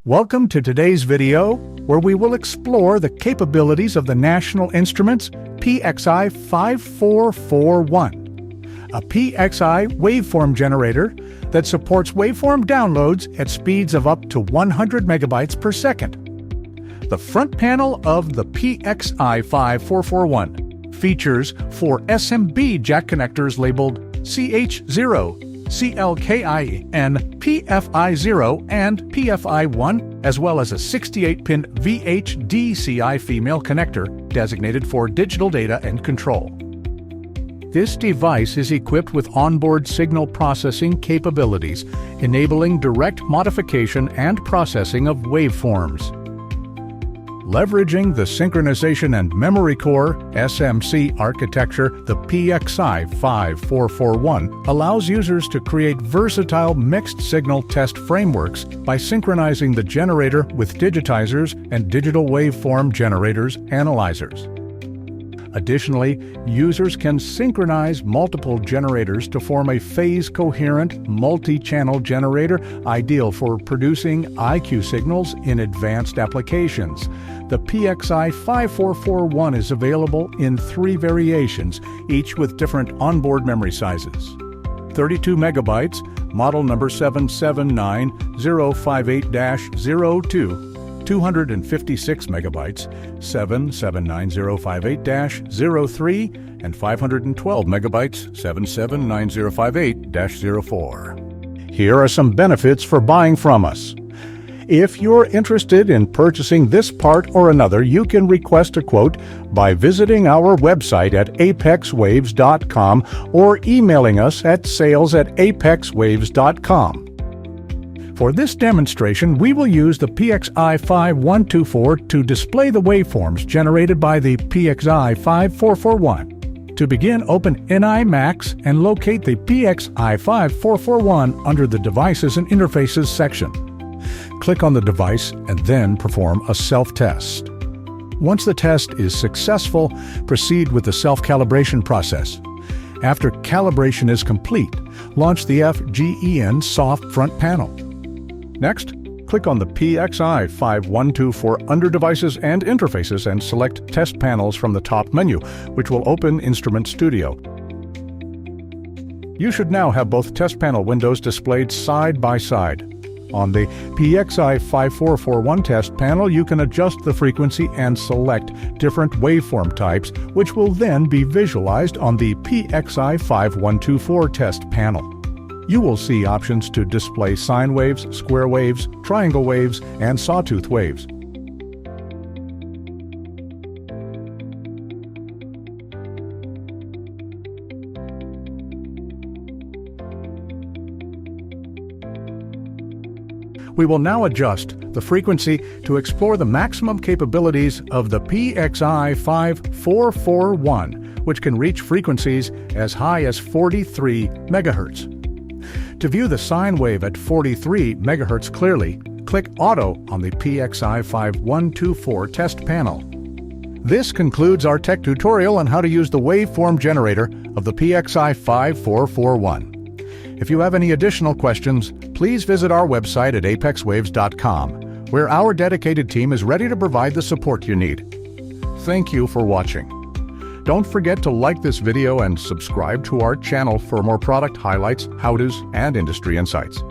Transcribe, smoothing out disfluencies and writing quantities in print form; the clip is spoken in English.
Welcome to today's video, where we will explore the capabilities of the National Instruments PXI-5441, a PXI waveform generator that supports waveform downloads at speeds of up to 100 megabytes per second. The front panel of the PXI-5441 features 4 SMB jack connectors labeled CH0, CLKIN, PFI0, and PFI1, as well as a 68-pin VHDCI female connector designated for digital data and control. This device is equipped with onboard signal processing capabilities, enabling direct modification and processing of waveforms. Leveraging the Synchronization and Memory Core (SMC) architecture, the PXI-5441 allows users to create versatile mixed-signal test frameworks by synchronizing the generator with digitizers and digital waveform generators analyzers. Additionally, users can synchronize multiple generators to form a phase-coherent multi-channel generator ideal for producing IQ signals in advanced applications. The PXI-5441 is available in 3 variations, each with different onboard memory sizes. 32 megabytes, model number 779058-02, 256 megabytes, 779058-03, and 512 megabytes, 779058-04. Here are some benefits for buying from us. If you're interested in purchasing this part or another, you can request a quote by visiting our website at apexwaves.com or emailing us at sales@apexwaves.com. For this demonstration, we will use the PXI-5124 to display the waveforms generated by the PXI-5441. To begin, open NI Max and locate the PXI-5441 under the Devices and Interfaces section. Click on the device and then perform a self-test. Once the test is successful, proceed with the self-calibration process. After calibration is complete, launch the FGEN soft front panel. Next, click on the PXI-5124 under Devices and Interfaces and select Test Panels from the top menu, which will open Instrument Studio. You should now have both test panel windows displayed side by side. On the PXI-5441 test panel, you can adjust the frequency and select different waveform types, which will then be visualized on the PXI-5124 test panel. You will see options to display sine waves, square waves, triangle waves, and sawtooth waves. We will now adjust the frequency to explore the maximum capabilities of the PXI-5441, which can reach frequencies as high as 43 MHz. To view the sine wave at 43 MHz clearly, click Auto on the PXI-5124 test panel. This concludes our tech tutorial on how to use the waveform generator of the PXI-5441. If you have any additional questions, please visit our website at apexwaves.com, where our dedicated team is ready to provide the support you need. Thank you for watching. Don't forget to like this video and subscribe to our channel for more product highlights, how-tos, and industry insights.